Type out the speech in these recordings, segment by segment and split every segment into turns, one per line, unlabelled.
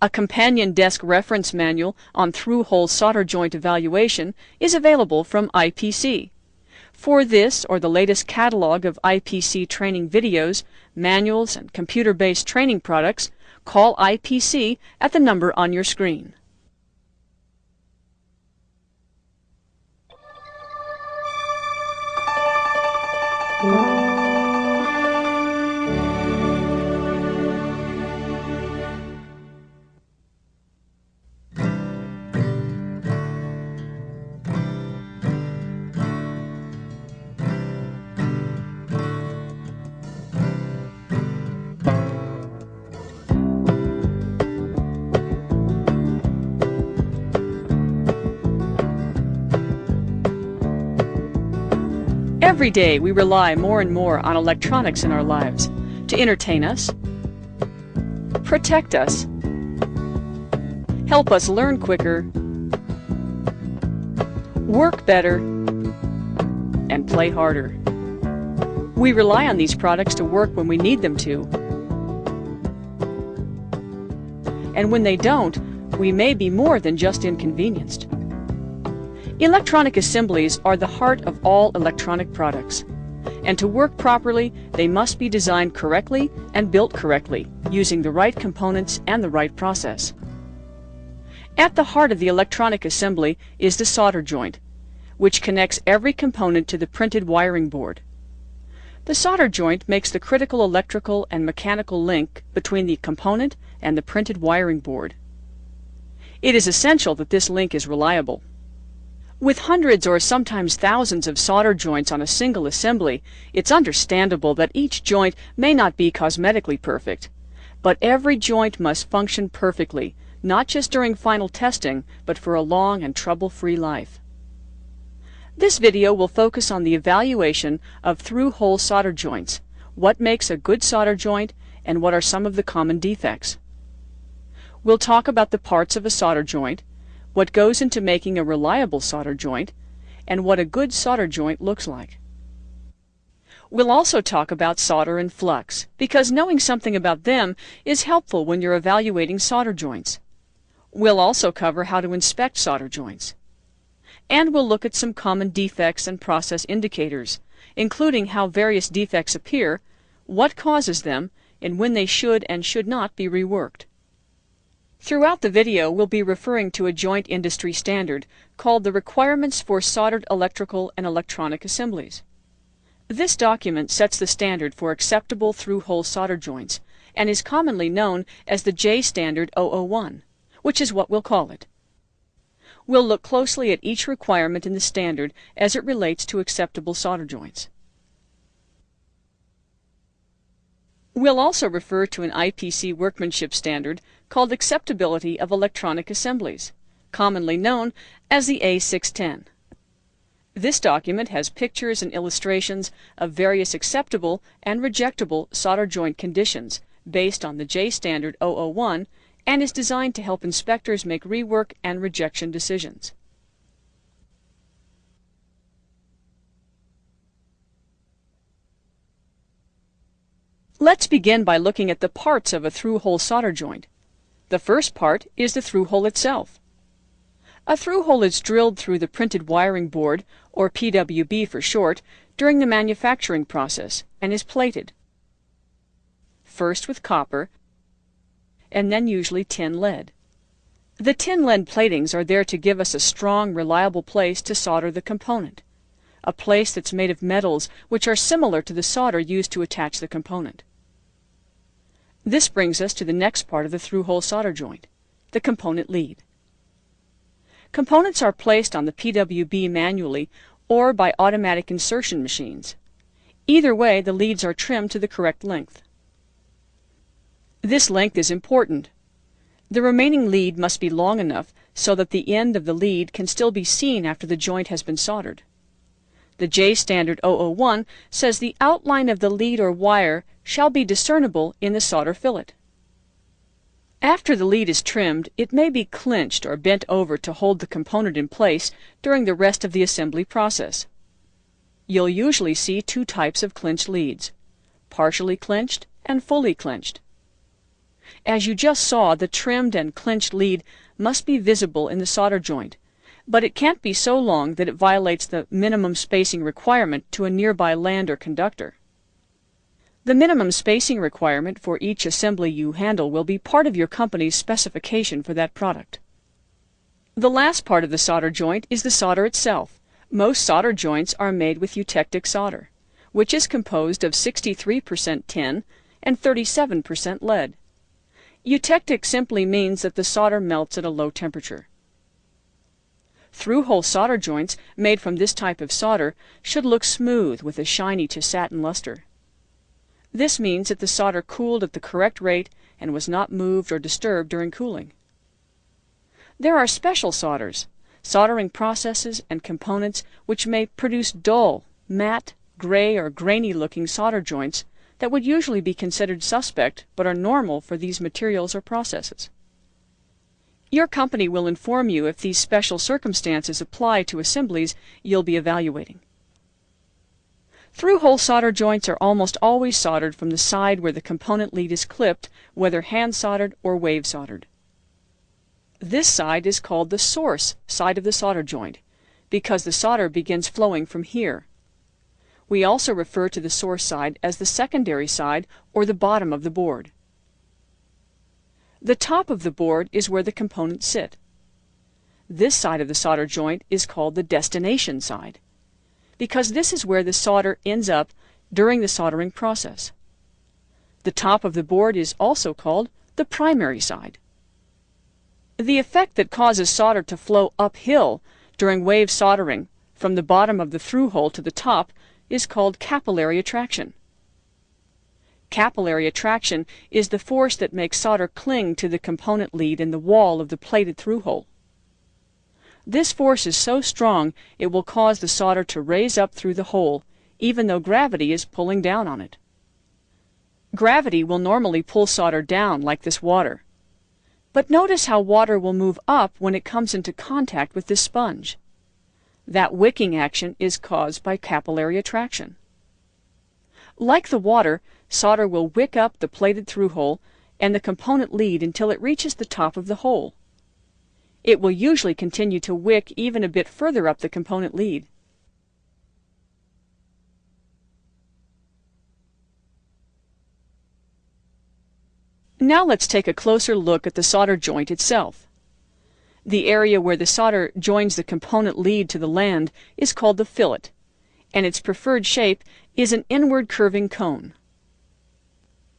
A companion desk reference manual on through-hole solder joint evaluation is available from IPC. For this or the latest catalog of IPC training videos, manuals, and computer-based training products, call IPC at the number on your screen. Every day we rely more and more on electronics in our lives to entertain us, protect us, help us learn quicker, work better, and play harder. We rely on these products to work when we need them to. And when they don't, we may be more than just inconvenienced. Electronic assemblies are the heart of all electronic products, and to work properly, they must be designed correctly and built correctly, using the right components and the right process. At the heart of the electronic assembly is the solder joint, which connects every component to the printed wiring board. The solder joint makes the critical electrical and mechanical link between the component and the printed wiring board. It is essential that this link is reliable. With hundreds or sometimes thousands of solder joints on a single assembly, it's understandable that each joint may not be cosmetically perfect. But every joint must function perfectly, not just during final testing, but for a long and trouble-free life. This video will focus on the evaluation of through-hole solder joints, what makes a good solder joint, and what are some of the common defects. We'll talk about the parts of a solder joint, what goes into making a reliable solder joint, and what a good solder joint looks like. We'll also talk about solder and flux, because knowing something about them is helpful when you're evaluating solder joints. We'll also cover how to inspect solder joints. And we'll look at some common defects and process indicators, including how various defects appear, what causes them, and when they should and should not be reworked. Throughout the video, we'll be referring to a joint industry standard called the Requirements for Soldered Electrical and Electronic Assemblies. This document sets the standard for acceptable through-hole solder joints and is commonly known as the J Standard 001, which is what we'll call it. We'll look closely at each requirement in the standard as it relates to acceptable solder joints. We'll also refer to an IPC workmanship standard called Acceptability of Electronic Assemblies, commonly known as the A610. This document has pictures and illustrations of various acceptable and rejectable solder joint conditions based on the J Standard 001 and is designed to help inspectors make rework and rejection decisions. Let's begin by looking at the parts of a through-hole solder joint. The first part is the through-hole itself. A through-hole is drilled through the printed wiring board, or PWB for short, during the manufacturing process and is plated. First with copper, and then usually tin lead. The tin lead platings are there to give us a strong, reliable place to solder the component, a place that's made of metals which are similar to the solder used to attach the component. This brings us to the next part of the through-hole solder joint, the component lead. Components are placed on the PWB manually or by automatic insertion machines. Either way, the leads are trimmed to the correct length. This length is important. The remaining lead must be long enough so that the end of the lead can still be seen after the joint has been soldered. The J Standard 001 says the outline of the lead or wire shall be discernible in the solder fillet. After the lead is trimmed, it may be clinched or bent over to hold the component in place during the rest of the assembly process. You'll usually see two types of clinched leads, partially clinched and fully clinched. As you just saw, the trimmed and clinched lead must be visible in the solder joint, but it can't be so long that it violates the minimum spacing requirement to a nearby land or conductor. The minimum spacing requirement for each assembly you handle will be part of your company's specification for that product. The last part of the solder joint is the solder itself. Most solder joints are made with eutectic solder, which is composed of 63% tin and 37% lead. Eutectic simply means that the solder melts at a low temperature. Through-hole solder joints made from this type of solder should look smooth with a shiny to satin luster. This means that the solder cooled at the correct rate and was not moved or disturbed during cooling. There are special solders, soldering processes and components which may produce dull, matte, gray, or grainy-looking solder joints that would usually be considered suspect but are normal for these materials or processes. Your company will inform you if these special circumstances apply to assemblies you'll be evaluating. Through-hole solder joints are almost always soldered from the side where the component lead is clipped, whether hand-soldered or wave-soldered. This side is called the source side of the solder joint because the solder begins flowing from here. We also refer to the source side as the secondary side or the bottom of the board. The top of the board is where the components sit. This side of the solder joint is called the destination side because this is where the solder ends up during the soldering process. The top of the board is also called the primary side. The effect that causes solder to flow uphill during wave soldering from the bottom of the through hole to the top is called capillary attraction. Capillary attraction is the force that makes solder cling to the component lead in the wall of the plated through hole. This force is so strong it will cause the solder to raise up through the hole, even though gravity is pulling down on it. Gravity will normally pull solder down like this water. But notice how water will move up when it comes into contact with this sponge. That wicking action is caused by capillary attraction. Like the water, solder will wick up the plated through hole and the component lead until it reaches the top of the hole. It will usually continue to wick even a bit further up the component lead. Now let's take a closer look at the solder joint itself. The area where the solder joins the component lead to the land is called the fillet, and its preferred shape is an inward curving cone.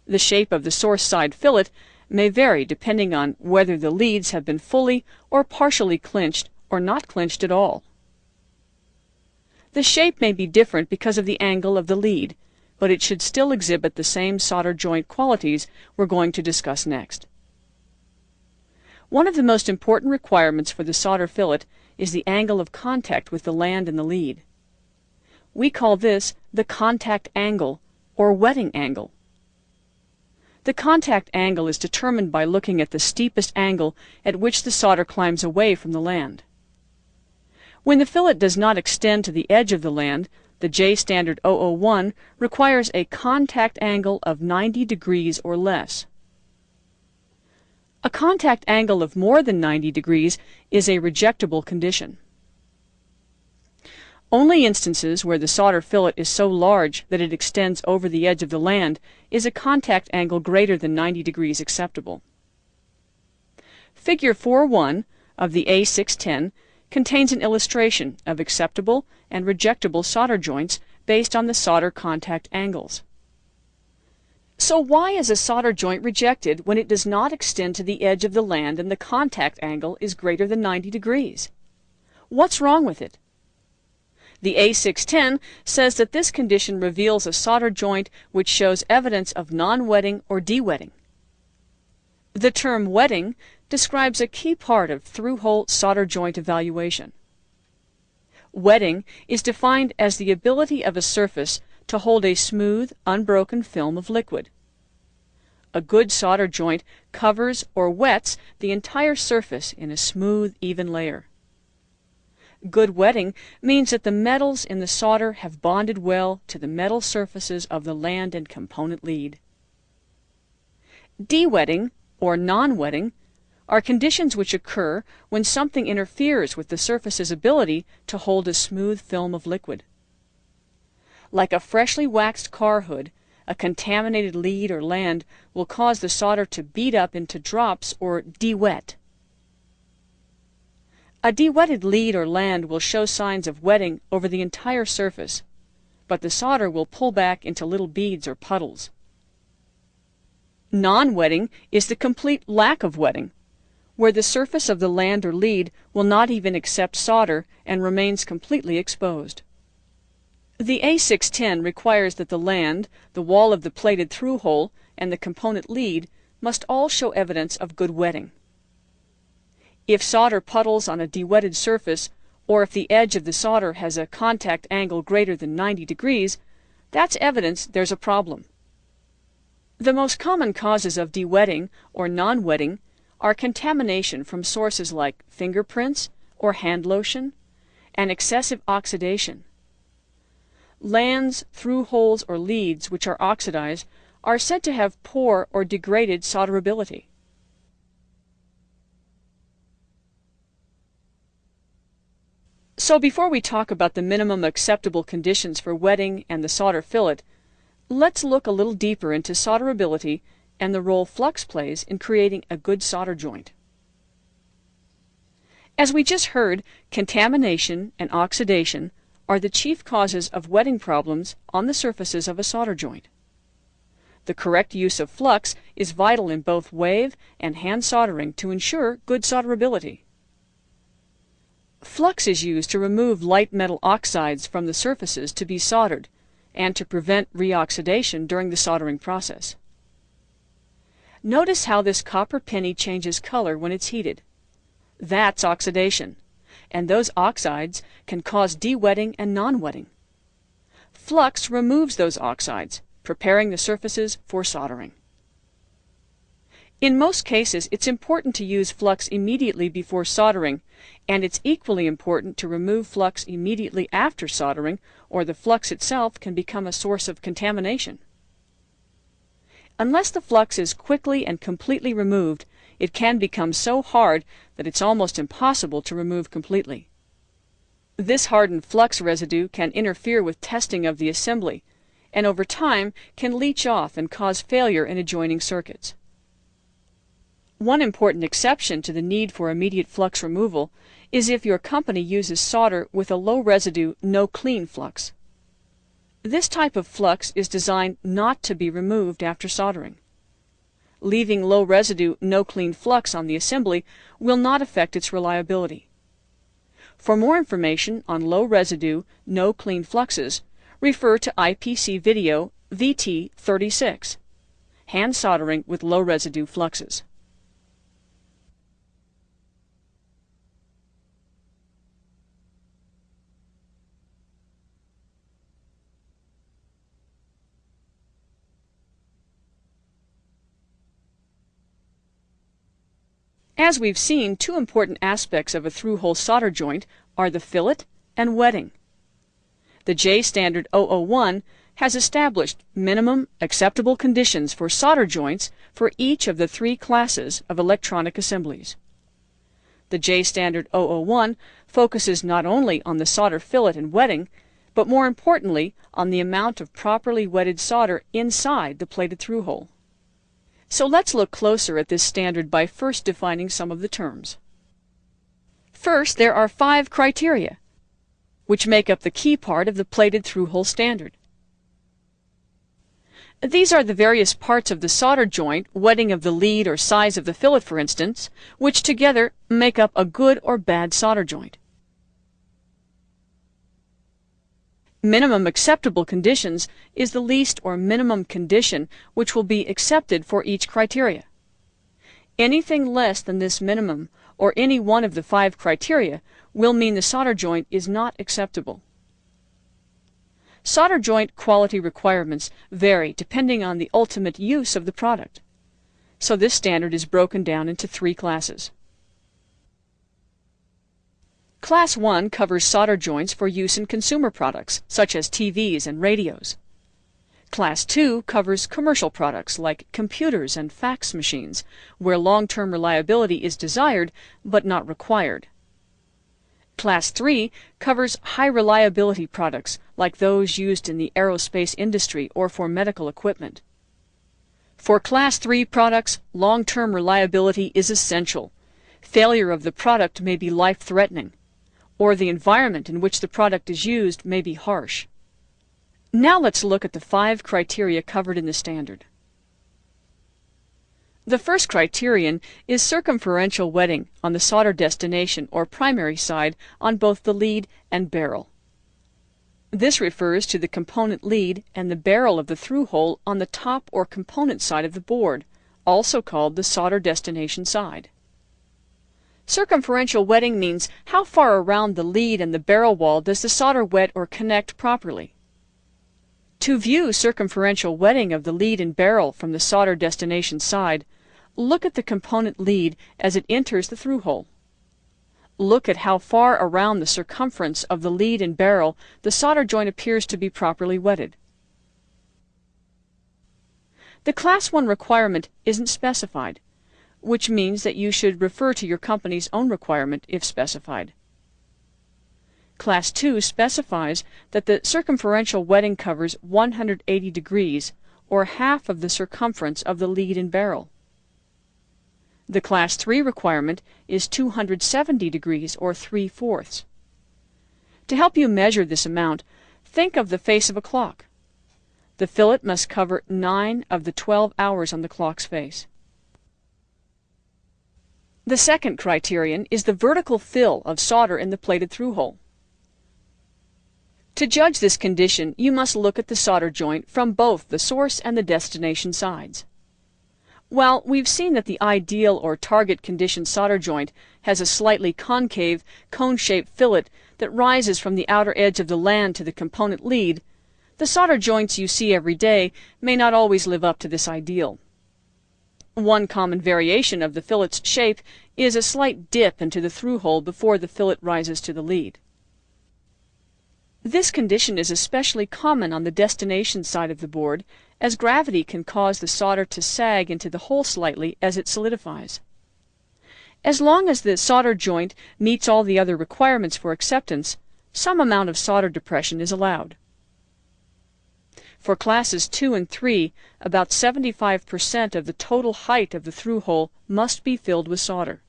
The shape of the source side fillet may vary depending on whether the leads have been fully or partially clinched or not clinched at all. The shape may be different because of the angle of the lead, but it should still exhibit the same solder joint qualities we're going to discuss next. One of the most important requirements for the solder fillet is the angle of contact with the land and the lead. We call this the contact angle or wetting angle. The contact angle is determined by looking at the steepest angle at which the solder climbs away from the land. When the fillet does not extend to the edge of the land, the J standard 001 requires a contact angle of 90 degrees or less. A contact angle of more than 90 degrees is a rejectable condition. Only instances where the solder fillet is so large that it extends over the edge of the land is a contact angle greater than 90 degrees acceptable. Figure 4.1 of the A610 contains an illustration of acceptable and rejectable solder joints based on the solder contact angles. So why is a solder joint rejected when it does not extend to the edge of the land and the contact angle is greater than 90 degrees? What's wrong with it? The A610 says that this condition reveals a solder joint which shows evidence of non-wetting or de-wetting. The term wetting describes a key part of through-hole solder joint evaluation. Wetting is defined as the ability of a surface to hold a smooth, unbroken film of liquid. A good solder joint covers or wets the entire surface in a smooth, even layer. Good wetting means that the metals in the solder have bonded well to the metal surfaces of the land and component lead. De-wetting, or non-wetting are conditions which occur when something interferes with the surface's ability to hold a smooth film of liquid. Like a freshly waxed car hood, a contaminated lead or land will cause the solder to bead up into drops or de-wet. A de-wetted lead or land will show signs of wetting over the entire surface, but the solder will pull back into little beads or puddles. Non-wetting is the complete lack of wetting, where the surface of the land or lead will not even accept solder and remains completely exposed. The A610 requires that the land, the wall of the plated through hole, and the component lead must all show evidence of good wetting. If solder puddles on a de-wetted surface, or if the edge of the solder has a contact angle greater than 90 degrees, that's evidence there's a problem. The most common causes of de-wetting or non-wetting are contamination from sources like fingerprints or hand lotion and excessive oxidation. Lands, through holes, or leads which are oxidized are said to have poor or degraded solderability. So before we talk about the minimum acceptable conditions for wetting and the solder fillet, let's look a little deeper into solderability and the role flux plays in creating a good solder joint. As we just heard, contamination and oxidation are the chief causes of wetting problems on the surfaces of a solder joint. The correct use of flux is vital in both wave and hand soldering to ensure good solderability. Flux is used to remove light metal oxides from the surfaces to be soldered and to prevent reoxidation during the soldering process. Notice how this copper penny changes color when it's heated. That's oxidation, and those oxides can cause de-wetting and non-wetting. Flux removes those oxides, preparing the surfaces for soldering. In most cases, it's important to use flux immediately before soldering, and it's equally important to remove flux immediately after soldering, or the flux itself can become a source of contamination. Unless the flux is quickly and completely removed, it can become so hard that it's almost impossible to remove completely. This hardened flux residue can interfere with testing of the assembly, and over time can leach off and cause failure in adjoining circuits. One important exception to the need for immediate flux removal is if your company uses solder with a low residue, no clean flux. This type of flux is designed not to be removed after soldering. Leaving low residue, no clean flux on the assembly will not affect its reliability. For more information on low residue, no clean fluxes, refer to IPC video VT36, hand soldering with low residue fluxes. As we've seen, two important aspects of a through-hole solder joint are the fillet and wetting. The J Standard 001 has established minimum acceptable conditions for solder joints for each of the three classes of electronic assemblies. The J Standard 001 focuses not only on the solder fillet and wetting, but more importantly on the amount of properly wetted solder inside the plated through-hole. So let's look closer at this standard by first defining some of the terms. First, there are 5 criteria, which make up the key part of the plated through-hole standard. These are the various parts of the solder joint, wetting of the lead or size of the fillet for instance, which together make up a good or bad solder joint. Minimum acceptable conditions is the least or minimum condition which will be accepted for each criteria. Anything less than this minimum, or any one of the 5 criteria, will mean the solder joint is not acceptable. Solder joint quality requirements vary depending on the ultimate use of the product. So this standard is broken down into 3 classes. Class 1 covers solder joints for use in consumer products, such as TVs and radios. Class 2 covers commercial products like computers and fax machines, where long-term reliability is desired but not required. Class 3 covers high reliability products like those used in the aerospace industry or for medical equipment. For Class 3 products, long-term reliability is essential. Failure of the product may be life-threatening, or the environment in which the product is used may be harsh. Now let's look at the 5 criteria covered in the standard. The first criterion is circumferential wetting on the solder destination or primary side on both the lead and barrel. This refers to the component lead and the barrel of the through hole on the top or component side of the board, also called the solder destination side. Circumferential wetting means how far around the lead and the barrel wall does the solder wet or connect properly. To view circumferential wetting of the lead and barrel from the solder destination side, look at the component lead as it enters the through hole. Look at how far around the circumference of the lead and barrel the solder joint appears to be properly wetted. The Class 1 requirement isn't specified, which means that you should refer to your company's own requirement if specified. Class 2 specifies that the circumferential wetting covers 180 degrees, or half of the circumference of the lead and barrel. The Class 3 requirement is 270 degrees, or 3/4. To help you measure this amount, think of the face of a clock. The fillet must cover 9 of the 12 hours on the clock's face. The second criterion is the vertical fill of solder in the plated through hole. To judge this condition, you must look at the solder joint from both the source and the destination sides. While we've seen that the ideal or target condition solder joint has a slightly concave, cone-shaped fillet that rises from the outer edge of the land to the component lead, the solder joints you see every day may not always live up to this ideal. One common variation of the fillet's shape is a slight dip into the through hole before the fillet rises to the lead. This condition is especially common on the destination side of the board, as gravity can cause the solder to sag into the hole slightly as it solidifies. As long as the solder joint meets all the other requirements for acceptance, some amount of solder depression is allowed. For Classes 2 and 3, about 75% of the total height of the through hole must be filled with solder.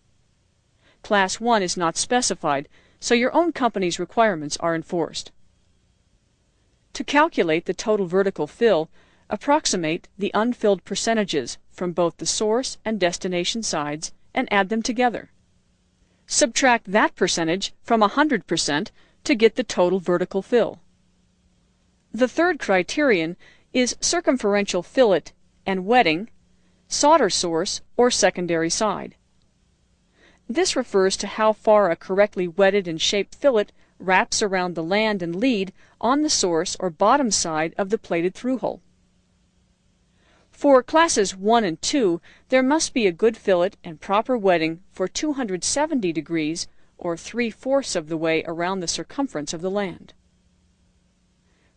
Class 1 is not specified, so your own company's requirements are enforced. To calculate the total vertical fill, approximate the unfilled percentages from both the source and destination sides and add them together. Subtract that percentage from 100% to get the total vertical fill. The third criterion is circumferential fillet and wetting, solder source, or secondary side. This refers to how far a correctly wetted and shaped fillet wraps around the land and lead on the source or bottom side of the plated through hole. For Classes 1 and 2, there must be a good fillet and proper wetting for 270 degrees, or 3/4 of the way around the circumference of the land.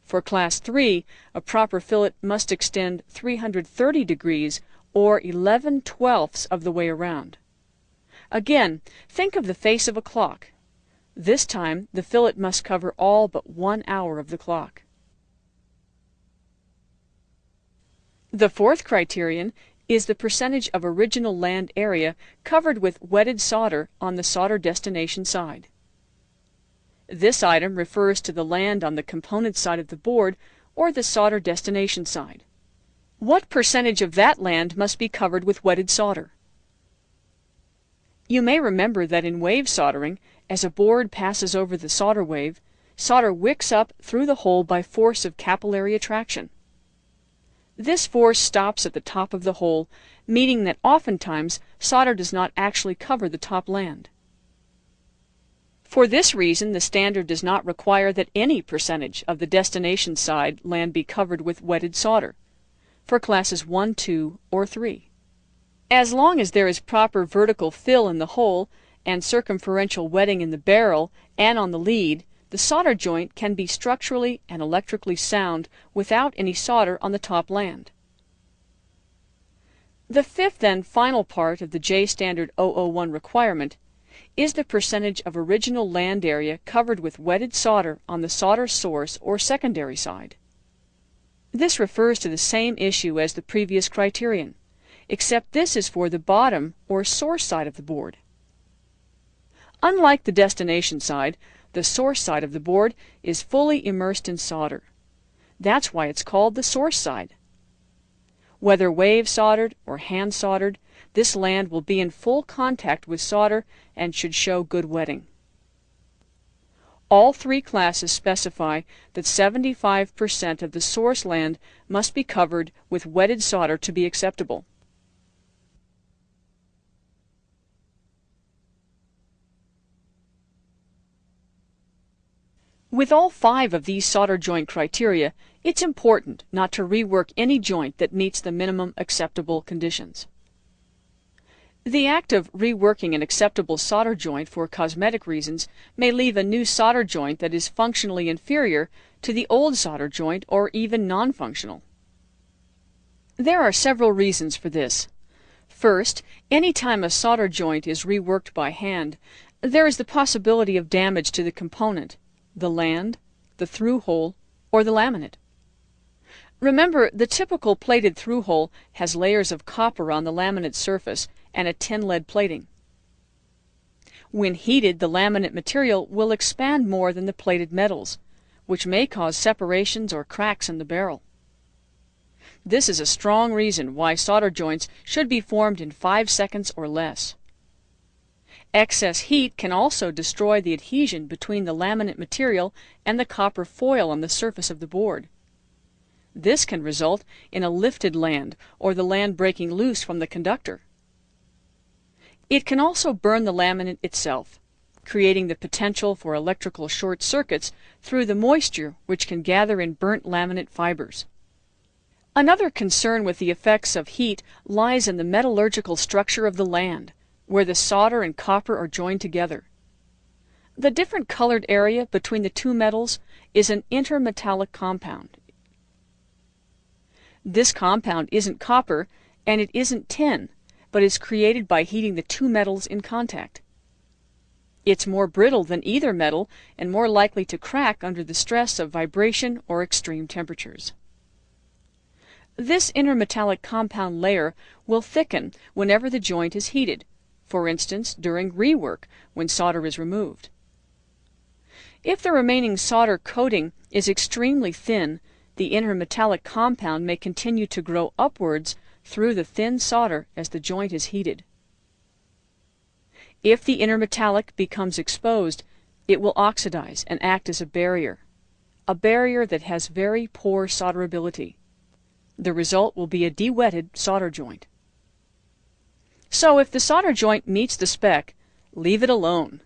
For Class 3, a proper fillet must extend 330 degrees, or 11/12 of the way around. Again, think of the face of a clock. This time, the fillet must cover all but 1 hour of the clock. The fourth criterion is the percentage of original land area covered with wetted solder on the solder destination side. This item refers to the land on the component side of the board or the solder destination side. What percentage of that land must be covered with wetted solder? You may remember that in wave soldering, as a board passes over the solder wave, solder wicks up through the hole by force of capillary attraction. This force stops at the top of the hole, meaning that oftentimes solder does not actually cover the top land. For this reason, the standard does not require that any percentage of the destination side land be covered with wetted solder, for Classes 1, 2, or 3. As long as there is proper vertical fill in the hole and circumferential wetting in the barrel and on the lead, the solder joint can be structurally and electrically sound without any solder on the top land. The fifth and final part of the J Standard 001 requirement is the percentage of original land area covered with wetted solder on the solder source or secondary side. This refers to the same issue as the previous criterion, except this is for the bottom or source side of the board. Unlike the destination side, the source side of the board is fully immersed in solder. That's why it's called the source side. Whether wave soldered or hand soldered, this land will be in full contact with solder and should show good wetting. All three classes specify that 75% of the source land must be covered with wetted solder to be acceptable. With all 5 of these solder joint criteria, it's important not to rework any joint that meets the minimum acceptable conditions. The act of reworking an acceptable solder joint for cosmetic reasons may leave a new solder joint that is functionally inferior to the old solder joint or even non-functional. There are several reasons for this. First, any time a solder joint is reworked by hand, there is the possibility of damage to the component, the land, the through hole, or the laminate. Remember, the typical plated through hole has layers of copper on the laminate surface and a tin lead plating. When heated, the laminate material will expand more than the plated metals, which may cause separations or cracks in the barrel. This is a strong reason why solder joints should be formed in 5 seconds or less. Excess heat can also destroy the adhesion between the laminate material and the copper foil on the surface of the board. This can result in a lifted land or the land breaking loose from the conductor. It can also burn the laminate itself, creating the potential for electrical short circuits through the moisture which can gather in burnt laminate fibers. Another concern with the effects of heat lies in the metallurgical structure of the land, where the solder and copper are joined together. The different colored area between the two metals is an intermetallic compound. This compound isn't copper and it isn't tin, but is created by heating the two metals in contact. It's more brittle than either metal and more likely to crack under the stress of vibration or extreme temperatures. This intermetallic compound layer will thicken whenever the joint is heated, for instance during rework when solder is removed. If the remaining solder coating is extremely thin, the intermetallic compound may continue to grow upwards through the thin solder as the joint is heated. If the intermetallic becomes exposed, it will oxidize and act as a barrier that has very poor solderability. The result will be a de-wetted solder joint. So if the solder joint meets the spec, leave it alone.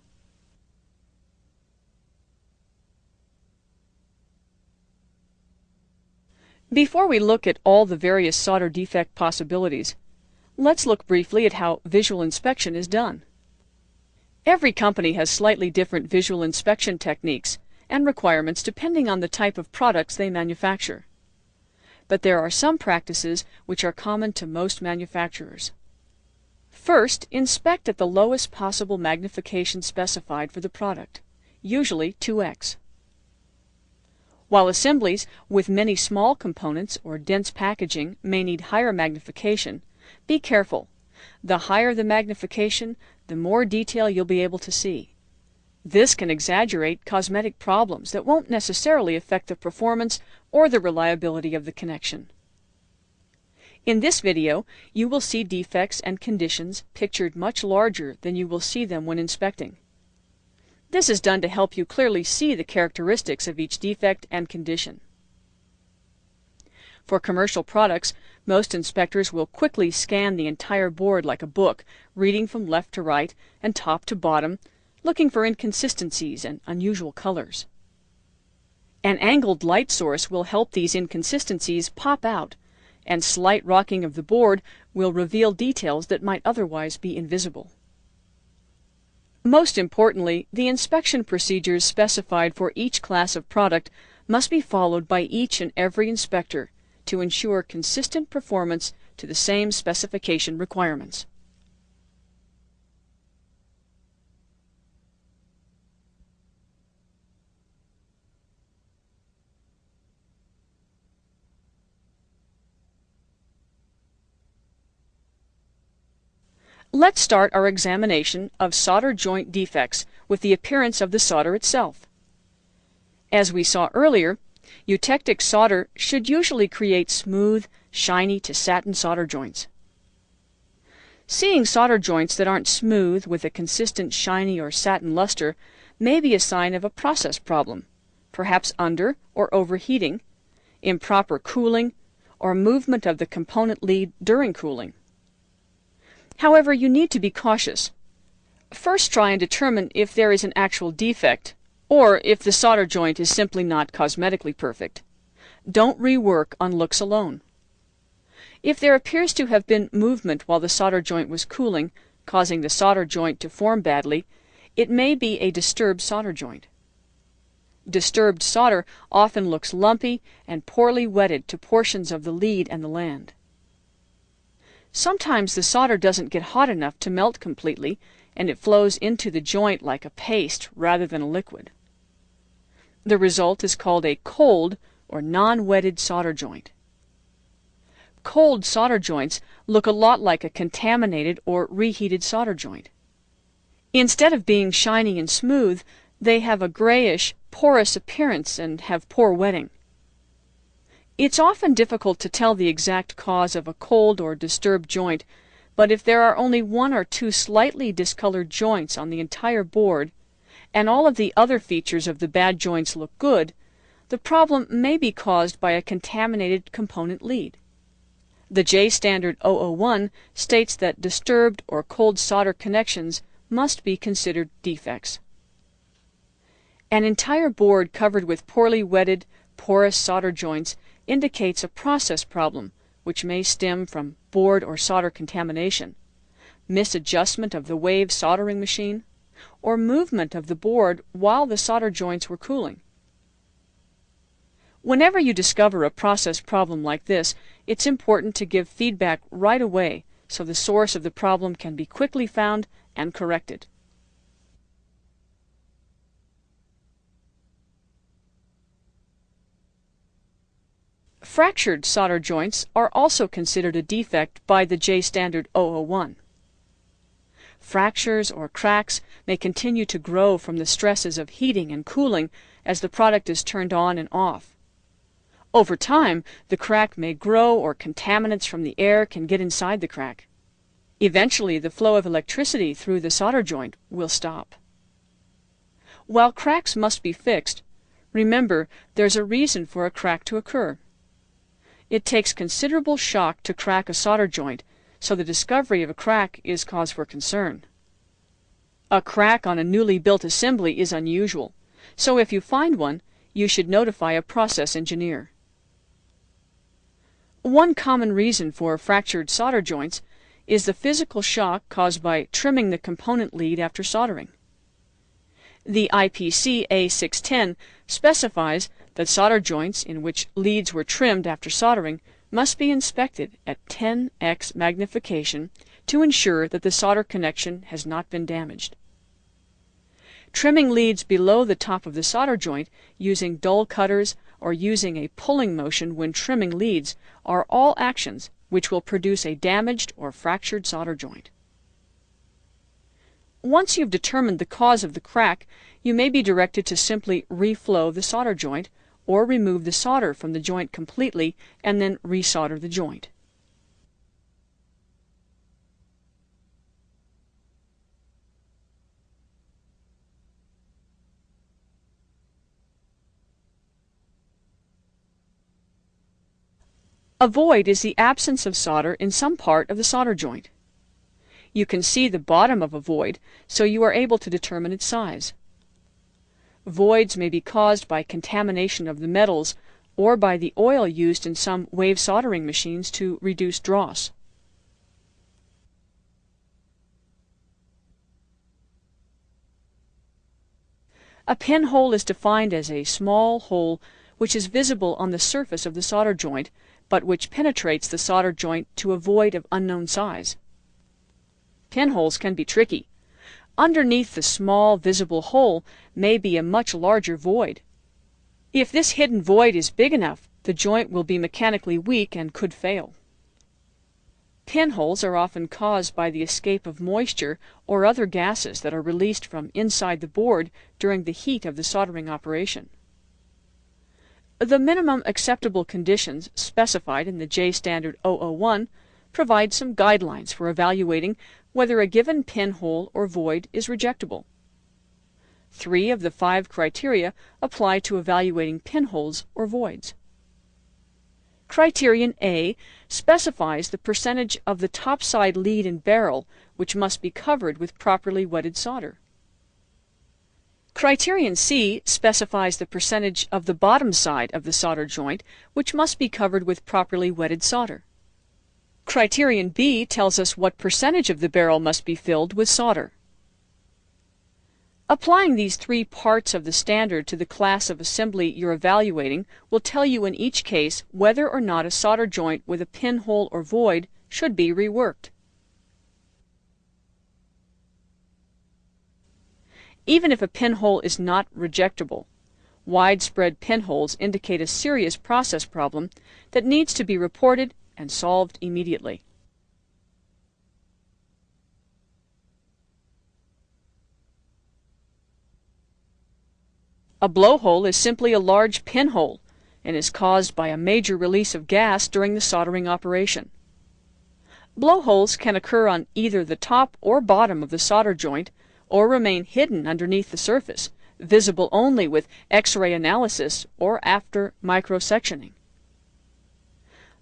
Before we look at all the various solder defect possibilities, let's look briefly at how visual inspection is done. Every company has slightly different visual inspection techniques and requirements depending on the type of products they manufacture. But there are some practices which are common to most manufacturers. First, inspect at the lowest possible magnification specified for the product, usually 2x. While assemblies with many small components or dense packaging may need higher magnification, be careful. The higher the magnification, the more detail you'll be able to see. This can exaggerate cosmetic problems that won't necessarily affect the performance or the reliability of the connection. In this video, you will see defects and conditions pictured much larger than you will see them when inspecting. This is done to help you clearly see the characteristics of each defect and condition. For commercial products, most inspectors will quickly scan the entire board like a book, reading from left to right and top to bottom, looking for inconsistencies and unusual colors. An angled light source will help these inconsistencies pop out, and slight rocking of the board will reveal details that might otherwise be invisible. Most importantly, the inspection procedures specified for each class of product must be followed by each and every inspector to ensure consistent performance to the same specification requirements. Let's start our examination of solder joint defects with the appearance of the solder itself. As we saw earlier, eutectic solder should usually create smooth, shiny to satin solder joints. Seeing solder joints that aren't smooth with a consistent shiny or satin luster may be a sign of a process problem, perhaps under or overheating, improper cooling, or movement of the component lead during cooling. However, you need to be cautious. First, try and determine if there is an actual defect, or if the solder joint is simply not cosmetically perfect. Don't rework on looks alone. If there appears to have been movement while the solder joint was cooling, causing the solder joint to form badly, it may be a disturbed solder joint. Disturbed solder often looks lumpy and poorly wetted to portions of the lead and the land. Sometimes the solder doesn't get hot enough to melt completely, and it flows into the joint like a paste rather than a liquid. The result is called a cold or non-wetted solder joint. Cold solder joints look a lot like a contaminated or reheated solder joint. Instead of being shiny and smooth, they have a grayish, porous appearance and have poor wetting. It's often difficult to tell the exact cause of a cold or disturbed joint, but if there are only one or two slightly discolored joints on the entire board, and all of the other features of the bad joints look good, the problem may be caused by a contaminated component lead. The J standard 001 states that disturbed or cold solder connections must be considered defects. An entire board covered with poorly wetted, porous solder joints indicates a process problem, which may stem from board or solder contamination, misadjustment of the wave soldering machine, or movement of the board while the solder joints were cooling. Whenever you discover a process problem like this, it's important to give feedback right away so the source of the problem can be quickly found and corrected. Fractured solder joints are also considered a defect by the J standard 001. Fractures or cracks may continue to grow from the stresses of heating and cooling as the product is turned on and off. Over time, the crack may grow or contaminants from the air can get inside the crack. Eventually, the flow of electricity through the solder joint will stop. While cracks must be fixed, remember there's a reason for a crack to occur. It takes considerable shock to crack a solder joint, so the discovery of a crack is cause for concern. A crack on a newly built assembly is unusual, so if you find one, you should notify a process engineer. One common reason for fractured solder joints is the physical shock caused by trimming the component lead after soldering. The IPC A610 specifies that solder joints in which leads were trimmed after soldering must be inspected at 10x magnification to ensure that the solder connection has not been damaged. Trimming leads below the top of the solder joint using dull cutters or using a pulling motion when trimming leads are all actions which will produce a damaged or fractured solder joint. Once you've determined the cause of the crack, you may be directed to simply reflow the solder joint or remove the solder from the joint completely and then resolder the joint. A void is the absence of solder in some part of the solder joint. You can see the bottom of a void, so you are able to determine its size. Voids may be caused by contamination of the metals or by the oil used in some wave soldering machines to reduce dross. A pinhole is defined as a small hole which is visible on the surface of the solder joint, but which penetrates the solder joint to a void of unknown size. Pinholes can be tricky. Underneath the small visible hole may be a much larger void. If this hidden void is big enough, the joint will be mechanically weak and could fail. Pinholes are often caused by the escape of moisture or other gases that are released from inside the board during the heat of the soldering operation. The minimum acceptable conditions specified in the J Standard 001 provide some guidelines for evaluating whether a given pinhole or void is rejectable. 3 of the 5 criteria apply to evaluating pinholes or voids. Criterion A specifies the percentage of the topside lead and barrel which must be covered with properly wetted solder. Criterion C specifies the percentage of the bottom side of the solder joint which must be covered with properly wetted solder. Criterion B tells us what percentage of the barrel must be filled with solder. Applying these 3 parts of the standard to the class of assembly you're evaluating will tell you in each case whether or not a solder joint with a pinhole or void should be reworked. Even if a pinhole is not rejectable, widespread pinholes indicate a serious process problem that needs to be reported and solved immediately. A blowhole is simply a large pinhole and is caused by a major release of gas during the soldering operation. Blowholes can occur on either the top or bottom of the solder joint or remain hidden underneath the surface, visible only with X-ray analysis or after microsectioning.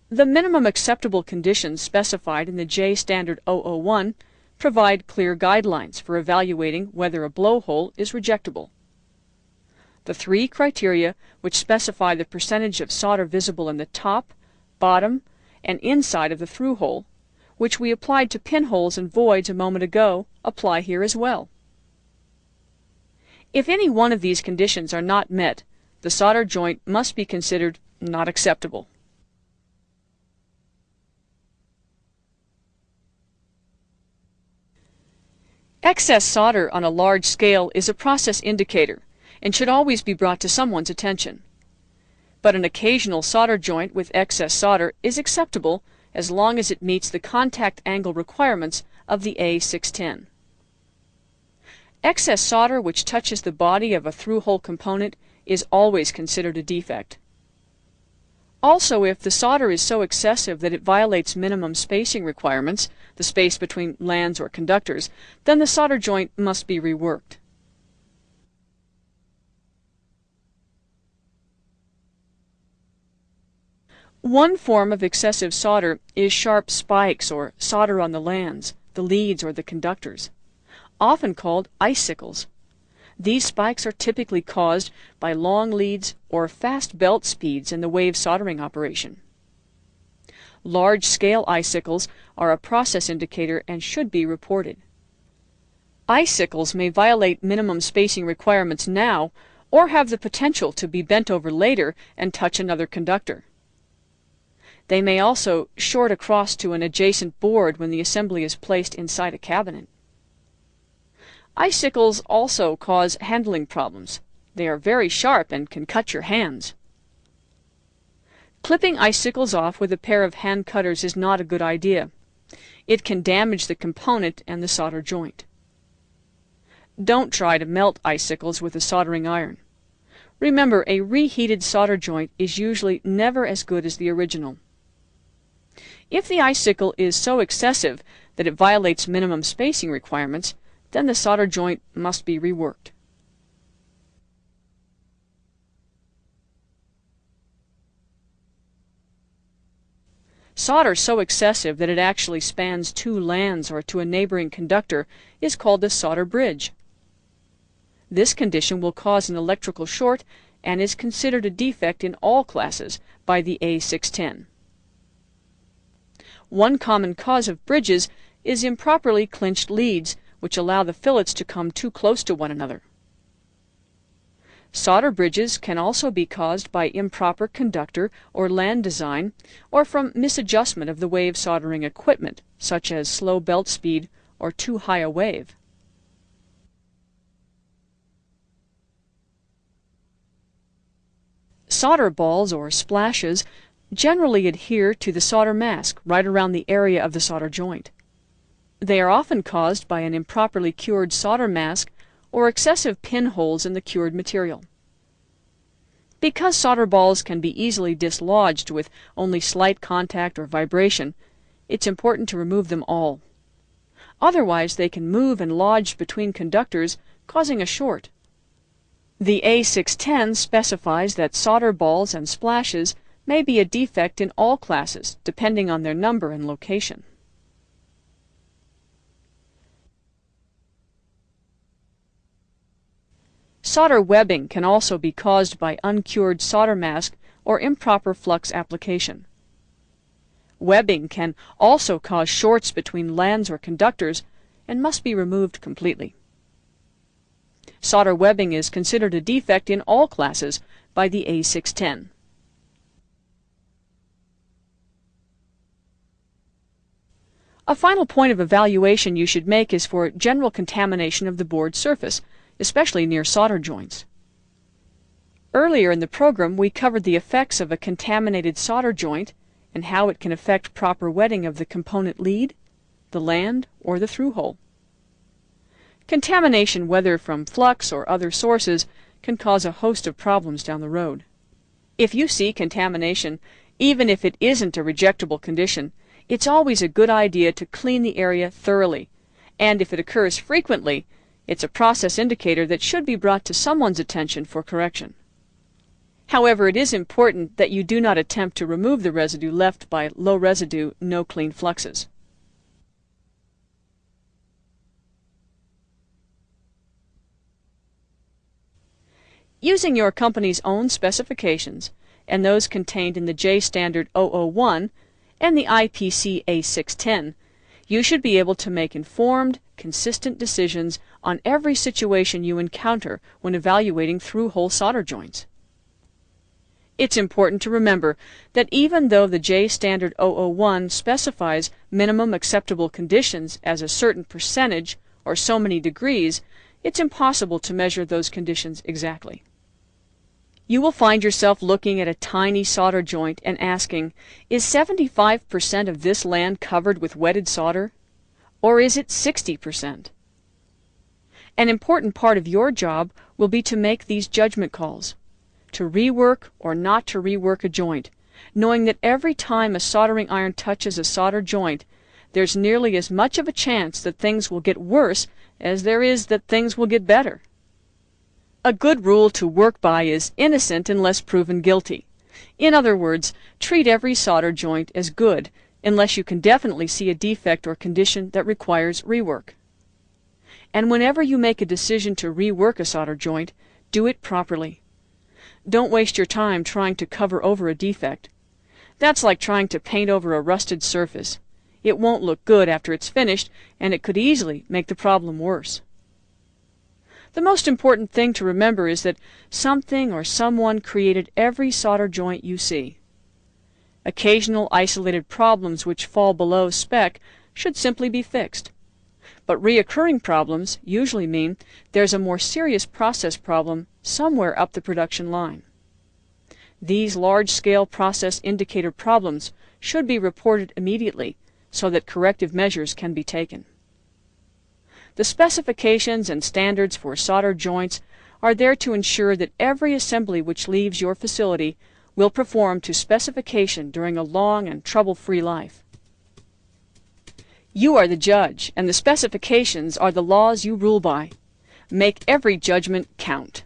The minimum acceptable conditions specified in the J Standard 001 provide clear guidelines for evaluating whether a blowhole is rejectable. The 3 criteria which specify the percentage of solder visible in the top, bottom, and inside of the through hole, which we applied to pinholes and voids a moment ago, apply here as well. If any one of these conditions are not met, the solder joint must be considered not acceptable. Excess solder on a large scale is a process indicator and should always be brought to someone's attention. But an occasional solder joint with excess solder is acceptable as long as it meets the contact angle requirements of the A610. Excess solder which touches the body of a through-hole component is always considered a defect. Also, if the solder is so excessive that it violates minimum spacing requirements, the space between lands or conductors, then the solder joint must be reworked. One form of excessive solder is sharp spikes or solder on the lands, the leads, or the conductors, often called icicles. These spikes are typically caused by long leads or fast belt speeds in the wave soldering operation. Large-scale icicles are a process indicator and should be reported. Icicles may violate minimum spacing requirements now or have the potential to be bent over later and touch another conductor. They may also short across to an adjacent board when the assembly is placed inside a cabinet. Icicles also cause handling problems. They are very sharp and can cut your hands. Clipping icicles off with a pair of hand cutters is not a good idea. It can damage the component and the solder joint. Don't try to melt icicles with a soldering iron. Remember, a reheated solder joint is usually never as good as the original. If the icicle is so excessive that it violates minimum spacing requirements, then the solder joint must be reworked. Solder so excessive that it actually spans 2 lands or to a neighboring conductor is called a solder bridge. This condition will cause an electrical short and is considered a defect in all classes by the A610. One common cause of bridges is improperly clinched leads, which allow the fillets to come too close to one another. Solder bridges can also be caused by improper conductor or land design, or from misadjustment of the wave soldering equipment, such as slow belt speed or too high a wave. Solder balls or splashes generally adhere to the solder mask right around the area of the solder joint. They are often caused by an improperly cured solder mask or excessive pinholes in the cured material. Because solder balls can be easily dislodged with only slight contact or vibration, it's important to remove them all. Otherwise, they can move and lodge between conductors, causing a short. The A610 specifies that solder balls and splashes may be a defect in all classes, depending on their number and location. Solder webbing can also be caused by uncured solder mask or improper flux application. Webbing can also cause shorts between lands or conductors and must be removed completely. Solder webbing is considered a defect in all classes by the A610. A final point of evaluation you should make is for general contamination of the board surface, especially near solder joints. Earlier in the program, we covered the effects of a contaminated solder joint and how it can affect proper wetting of the component lead, the land, or the through hole. Contamination, whether from flux or other sources, can cause a host of problems down the road. If you see contamination, even if it isn't a rejectable condition, it's always a good idea to clean the area thoroughly, and if it occurs frequently, it's a process indicator that should be brought to someone's attention for correction. However, it is important that you do not attempt to remove the residue left by low residue, no clean fluxes. Using your company's own specifications and those contained in the J Standard 001 and the IPC A610, you should be able to make informed, consistent decisions on every situation you encounter when evaluating through-hole solder joints. It's important to remember that even though the J Standard 001 specifies minimum acceptable conditions as a certain percentage or so many degrees, it's impossible to measure those conditions exactly. You will find yourself looking at a tiny solder joint and asking, is 75% of this land covered with wetted solder? Or is it 60%? An important part of your job will be to make these judgment calls, to rework or not to rework a joint, knowing that every time a soldering iron touches a solder joint, there's nearly as much of a chance that things will get worse as there is that things will get better. A good rule to work by is innocent unless proven guilty. In other words, treat every solder joint as good unless you can definitely see a defect or condition that requires rework. And whenever you make a decision to rework a solder joint, do it properly. Don't waste your time trying to cover over a defect. That's like trying to paint over a rusted surface. It won't look good after it's finished, and it could easily make the problem worse. The most important thing to remember is that something or someone created every solder joint you see. Occasional isolated problems which fall below spec should simply be fixed. But reoccurring problems usually mean there's a more serious process problem somewhere up the production line. These large-scale process indicator problems should be reported immediately so that corrective measures can be taken. The specifications and standards for solder joints are there to ensure that every assembly which leaves your facility will perform to specification during a long and trouble-free life. You are the judge, and the specifications are the laws you rule by. Make every judgment count.